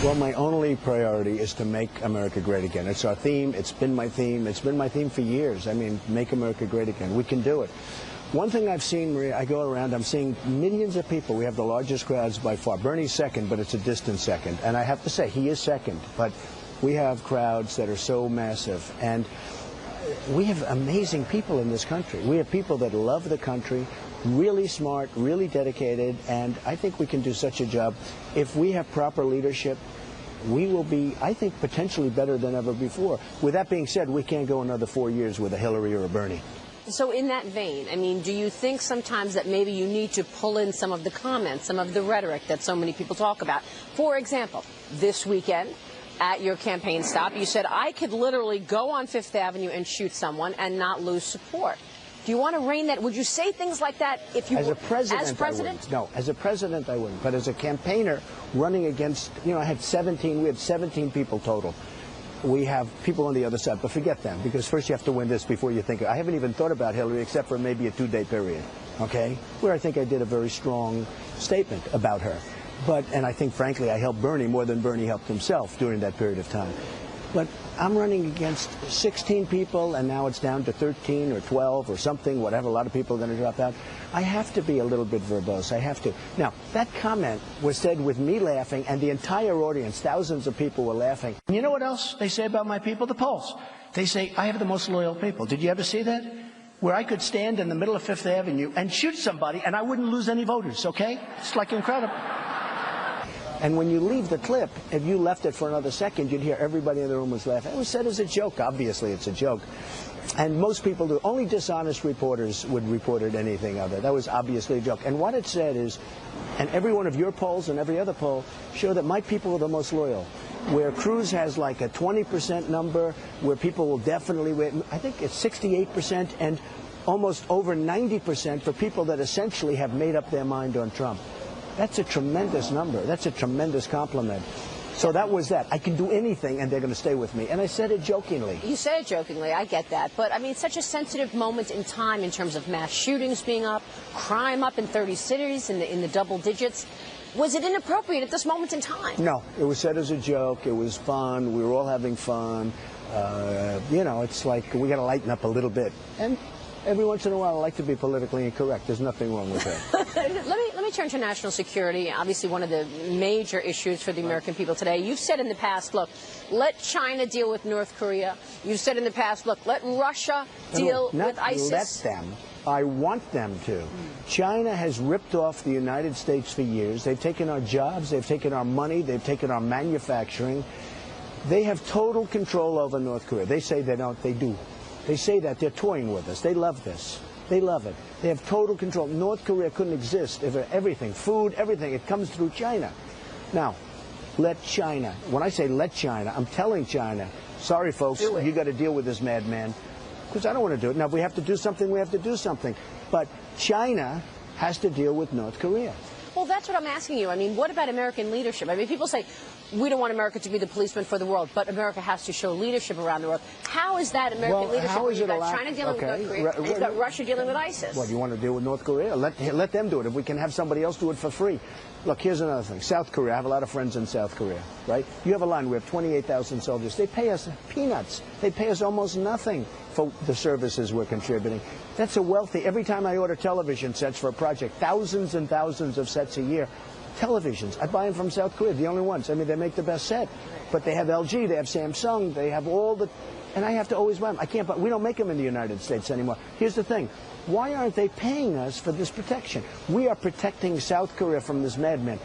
Well, my only priority is to make America great again. It's our theme. It's been my theme. It's been my theme for years. I mean, make America great again. We can do it. One thing I've seen, Maria, I go around, I'm seeing millions of people. We have the largest crowds by far. Bernie's second, but it's a distant second. And I have to say, he is second. But we have crowds that are so massive. And we have amazing people in this country. We have people that love the country, really smart, really dedicated, and I think we can do such a job. If we have proper leadership, we will be, I think, potentially better than ever before. With that being said, we can't go another 4 years with a Hillary or a Bernie. So in that vein, I mean, do you think sometimes that maybe you need to pull in some of the comments, some of the rhetoric that so many people talk about? For example, this weekend, at your campaign stop, you said, I could literally go on Fifth Avenue and shoot someone and not lose support. Do you want to rein that? Would you say things like that if you as were a president? As president? I wouldn't. No, as a president, I wouldn't. But as a campaigner running against, you know, I had 17. We had 17 people total. We have people on the other side, but forget them, because first you have to win this before you think. I haven't even thought about Hillary except for maybe a 2-day period, okay, where I think I did a very strong statement about her. And I think, frankly, I helped Bernie more than Bernie helped himself during that period of time. But I'm running against 16 people, and now it's down to 13 or 12 or something, whatever. A lot of people are going to drop out. I have to be a little bit verbose. I have to. Now, that comment was said with me laughing, and the entire audience, thousands of people were laughing. And you know what else they say about my people? The polls. They say, I have the most loyal people. Did you ever see that? Where I could stand in the middle of Fifth Avenue and shoot somebody, and I wouldn't lose any voters, okay? It's like incredible. And when you leave the clip, if you left it for another second, you'd hear everybody in the room was laughing. It was said as a joke. Obviously, it's a joke. And most people do. Only dishonest reporters would report it anything other. That was obviously a joke. And what it said is, and every one of your polls and every other poll show that my people are the most loyal. Where Cruz has like a 20% number, where people will definitely win, I think it's 68%, and almost over 90% for people that essentially have made up their mind on Trump. That's a tremendous number. That's a tremendous compliment. So that was that. I can do anything, and they're going to stay with me. And I said it jokingly. You said it jokingly. I get that. But, I mean, it's such a sensitive moment in time in terms of mass shootings being up, crime up in 30 cities in the double digits. Was it inappropriate at this moment in time? No. It was said as a joke. It was fun. We were all having fun. You know, it's like we got to lighten up a little bit. And every once in a while, I like to be politically incorrect. There's nothing wrong with that. Let me turn to national security, obviously one of the major issues for the American people today. You've said in the past, look, let China deal with North Korea. You've said in the past, look, let Russia deal with ISIS. Let them. I want them to. China has ripped off the United States for years. They've taken our jobs. They've taken our money. They've taken our manufacturing. They have total control over North Korea. They say they don't. They do. They say that. They're toying with us. They love this. They love it. They have total control. North Korea couldn't exist if everything, food, everything, it comes through China. Now, let China. When I say let China, I'm telling China, sorry, folks, you got to deal with this madman. Because I don't want to do it. Now, if we have to do something, we have to do something. But China has to deal with North Korea. Well, that's what I'm asking you. I mean, what about American leadership? I mean, people say, we don't want America to be the policeman for the world, but America has to show leadership around the world. How is that American leadership? How is you've it got China dealing with North Korea, and you've got Russia dealing with ISIS. What, you want to deal with North Korea? Let them do it. If we can have somebody else do it for free. Look, here's another thing. South Korea. I have a lot of friends in South Korea, right? You have a line. We have 28,000 soldiers. They pay us peanuts. They pay us almost nothing for the services we're contributing. That's a wealthy. Every time I order television sets for a project, thousands and thousands of sets a year. Televisions. I buy them from South Korea, the only ones. I mean, they make the best set. But they have LG, they have Samsung, they have all the... And I have to always buy them. I can't buy... We don't make them in the United States anymore. Here's the thing. Why aren't they paying us for this protection? We are protecting South Korea from this madman.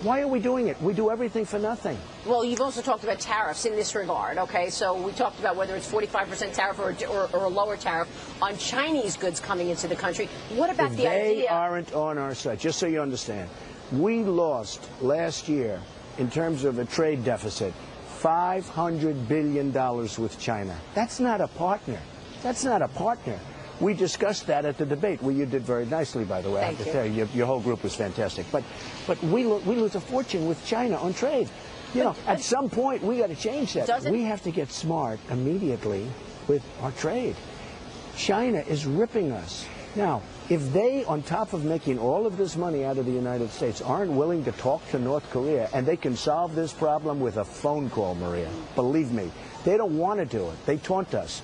Why are we doing it? We do everything for nothing. Well, you've also talked about tariffs in this regard, okay? So we talked about whether it's 45% tariff or a lower tariff on Chinese goods coming into the country. What about the idea... They aren't on our side, just so you understand. We lost last year, in terms of a trade deficit, $500 billion with China. That's not a partner. That's not a partner. We discussed that at the debate, where you did very nicely, by the way. I have to tell you, your whole group was fantastic. But we lose a fortune with China on trade. You know, at some point, we got to change that. We have to get smart immediately with our trade. China is ripping us. Now, If they, on top of making all of this money out of the United States, aren't willing to talk to North Korea, and they can solve this problem with a phone call, Maria, believe me, they don't want to do it. They taunt us.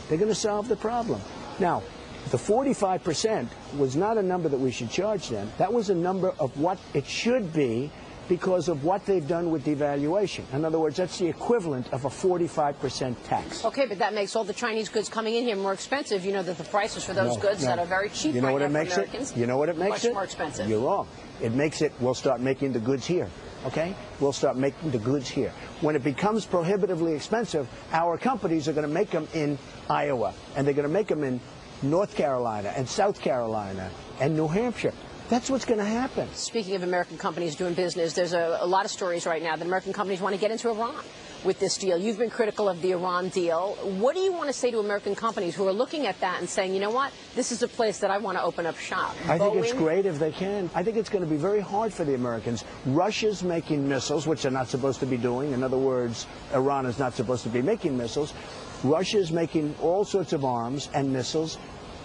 They're going to solve the problem. Now, the 45% was not a number that we should charge them. That was a number of what it should be because of what they've done with devaluation. In other words, that's the equivalent of a 45% tax. Okay, but that makes all the Chinese goods coming in here more expensive. You know that the prices for those goods that are very cheap you know right what now it makes for Americans, it? You know what it makes much it? more expensive. You're wrong. It makes it, we'll start making the goods here. Okay? We'll start making the goods here. When it becomes prohibitively expensive, our companies are going to make them in Iowa, and they're going to make them in North Carolina and South Carolina and New Hampshire. That's what's going to happen. Speaking of American companies doing business, there's a lot of stories right now that American companies want to get into Iran with this deal. You've been critical of the Iran deal. What do you want to say to American companies who are looking at that and saying, you know what, this is a place that I want to open up shop? I think it's great if they can. I think it's going to be very hard for the Americans. Russia's making missiles, which they're not supposed to be doing. In other words, Iran is not supposed to be making missiles. Russia's making all sorts of arms and missiles.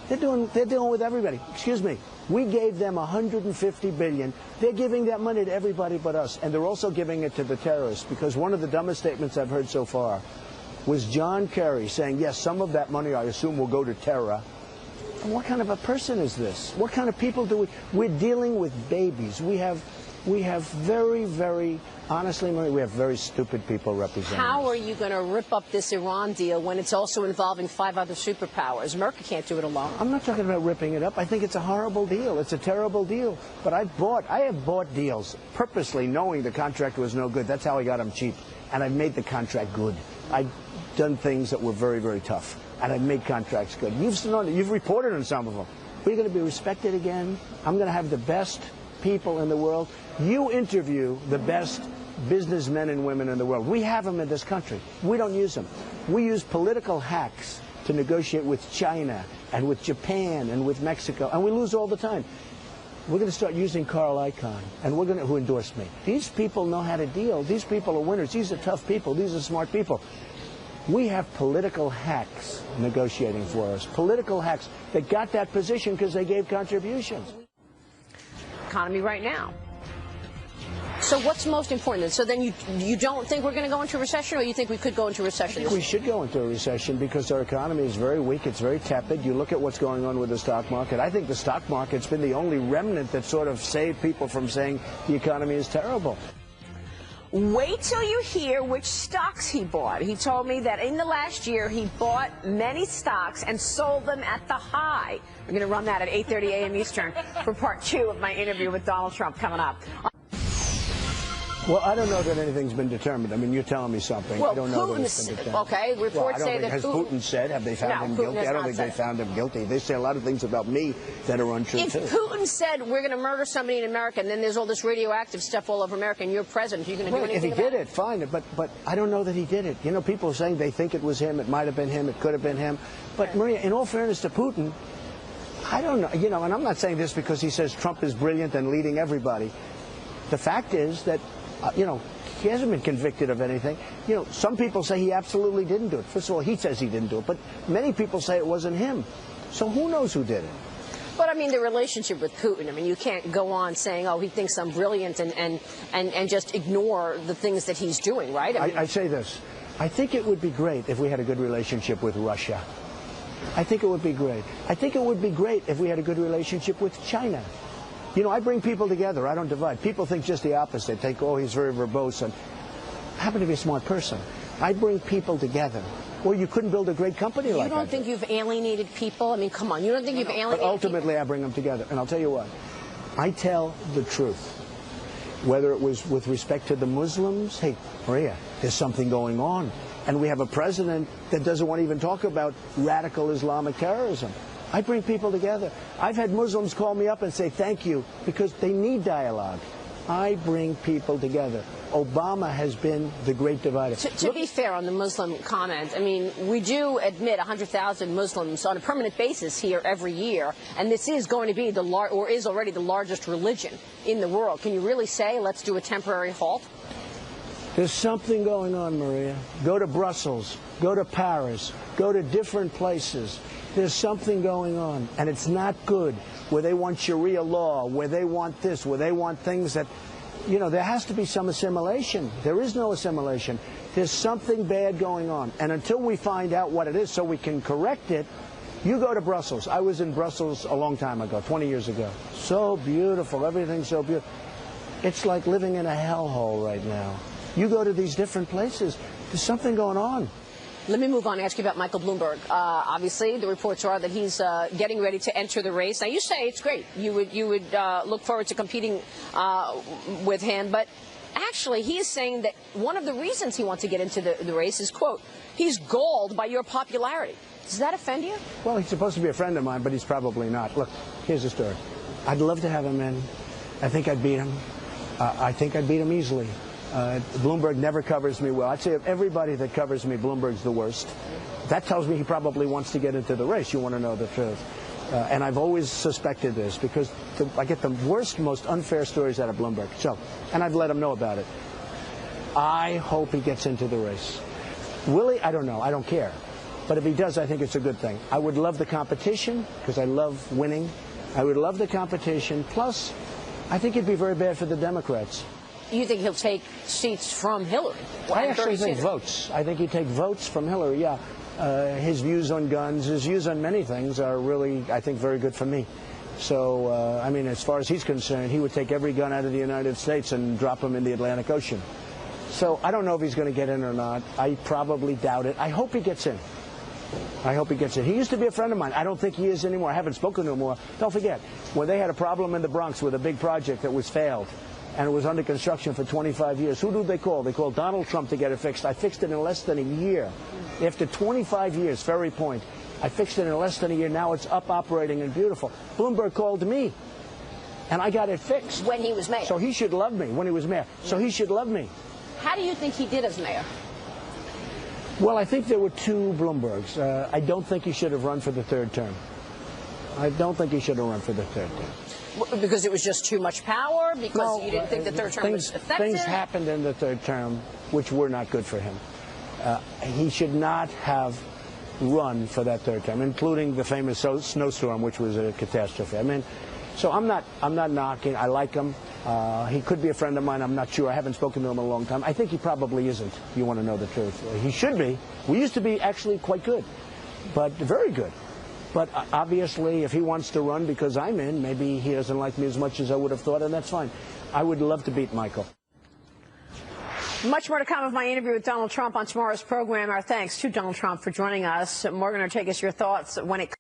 They're dealing with everybody. Excuse me. We gave them $150 billion. They're giving that money to everybody but us. And they're also giving it to the terrorists, because one of the dumbest statements I've heard so far was John Kerry saying, yes, some of that money I assume will go to terror. And what kind of a person is this? What kind of people do we... We're dealing with babies. We have very, very... Honestly, Marie, we have very stupid people representing How us. are you going to rip up this Iran deal when it's also involving 5 other superpowers? America can't do it alone. I'm not talking about ripping it up. I think it's a horrible deal. It's a terrible deal. But I have bought deals purposely knowing the contract was no good. That's how I got them cheap. And I made the contract good. I've done things that were very, very tough. And I made contracts good. You've reported on some of them. We're going to be respected again. I'm going to have the best people in the world. You interview the best businessmen and women in the world. We have them in this country. We don't use them. We use political hacks to negotiate with China and with Japan and with Mexico, and we lose all the time. We're going to start using Carl Icahn, and who endorsed me. These people know how to deal. These people are winners. These are tough people. These are smart people. We have political hacks negotiating for us. Political hacks that got that position because they gave contributions. Economy right now. So what's most important? So then you don't think we're going to go into a recession, or you think we could go into a recession? I think we should go into a recession because our economy is very weak. It's very tepid. You look at what's going on with the stock market. I think the stock market's been the only remnant that sort of saved people from saying the economy is terrible. Wait till you hear which stocks he bought. He told me that in the last year he bought many stocks and sold them at the high. We're going to run that at 8:30 a.m. Eastern for part 2 of my interview with Donald Trump coming up. Well, I don't know that anything's been determined. I mean, you're telling me something. Well, I don't know that it's been determined. Okay, reports say that has Putin said, have they found him guilty? I don't think they found him guilty. They say a lot of things about me that are untrue, if too. If Putin said we're going to murder somebody in America, and then there's all this radioactive stuff all over America, and you're president, are you going to do anything about it? If he did it, fine. But I don't know that he did it. You know, people are saying they think it was him. It might have been him. It could have been him. But, Maria, in all fairness to Putin, I don't know. You know, and I'm not saying this because he says Trump is brilliant and leading everybody. The fact is that, you know, he hasn't been convicted of anything. You know, some people say he absolutely didn't do it. First of all, he says he didn't do it, but many people say it wasn't him. So who knows who did it? But, I mean, the relationship with Putin, I mean, you can't go on saying, oh, he thinks I'm brilliant and just ignore the things that he's doing, right? I say this. I think it would be great if we had a good relationship with Russia. I think it would be great. I think it would be great if we had a good relationship with China. You know, I bring people together. I don't divide. People think just the opposite. They think, oh, he's very verbose. And I happen to be a smart person. I bring people together. Well, you couldn't build a great company like that. You don't think you've alienated people? I mean, come on. You don't think you've alienated people? But ultimately, I bring them together. And I'll tell you what. I tell the truth. Whether it was with respect to the Muslims, hey, Maria, there's something going on. And we have a president that doesn't want to even talk about radical Islamic terrorism. I bring people together. I've had Muslims call me up and say thank you because they need dialogue. I bring people together. Obama has been the great divider. To be fair on the Muslim comment, I mean, we do admit 100,000 Muslims on a permanent basis here every year, and this is going to be is already the largest religion in the world. Can you really say, let's do a temporary halt? There's something going on, Maria. Go to Brussels, go to Paris, go to different places. There's something going on, and it's not good, where they want Sharia law, where they want this, where they want things that, you know, there has to be some assimilation. There is no assimilation. There's something bad going on. And until we find out what it is so we can correct it, you go to Brussels. I was in Brussels a long time ago, 20 years ago. So beautiful, everything's so beautiful. It's like living in a hellhole right now. You go to these different places, there's something going on. Let me move on and ask you about Michael Bloomberg. Obviously, the reports are that he's getting ready to enter the race. Now, you say it's great. You would look forward to competing with him. But actually, he is saying that one of the reasons he wants to get into the race is, quote, he's galled by your popularity. Does that offend you? Well, he's supposed to be a friend of mine, but he's probably not. Look, here's the story. I'd love to have him in. I think I'd beat him. I think I'd beat him easily. Bloomberg never covers me well. I'd say of everybody that covers me, Bloomberg's the worst. That tells me he probably wants to get into the race. You want to know the truth. And I've always suspected this because I get the worst, most unfair stories out of Bloomberg. So, and I've let him know about it. I hope he gets into the race. Will he? I don't know. I don't care. But if he does, I think it's a good thing. I would love the competition because I love winning. I would love the competition. Plus, I think it'd be very bad for the Democrats. You think he'll take seats from Hillary? I actually think votes. I think he'd take votes from Hillary, yeah. His views on guns, his views on many things are really, I think, very good for me. So, I mean, as far as he's concerned, he would take every gun out of the United States and drop them in the Atlantic Ocean. So I don't know if he's going to get in or not. I probably doubt it. I hope he gets in. I hope he gets in. He used to be a friend of mine. I don't think he is anymore. I haven't spoken to him more. Don't forget, when they had a problem in the Bronx with a big project that was failed, and it was under construction for 25 years. Who did they call? They called Donald Trump to get it fixed. I fixed it in less than a year. After 25 years, Ferry Point, I fixed it in less than a year. Now it's up, operating, and beautiful. Bloomberg called me, and I got it fixed. When he was mayor. So he should love me, when he was mayor. So he should love me. How do you think he did as mayor? Well, I think there were two Bloombergs. I don't think he should have run for the third term. I don't think he should have run for the third term. Because it was just too much power? Because you didn't think the third term was effective? Things happened in the third term which were not good for him. He should not have run for that third term, including the famous snowstorm, which was a catastrophe. I mean, so I'm not knocking. I like him. He could be a friend of mine. I'm not sure. I haven't spoken to him in a long time. I think he probably isn't, if you want to know the truth. He should be. We used to be actually quite good, but very good. But obviously, if he wants to run because I'm in, maybe he doesn't like me as much as I would have thought, and that's fine. I would love to beat Michael. Much more to come of my interview with Donald Trump on tomorrow's program. Our thanks to Donald Trump for joining us. Morgan Ortagus, your thoughts when it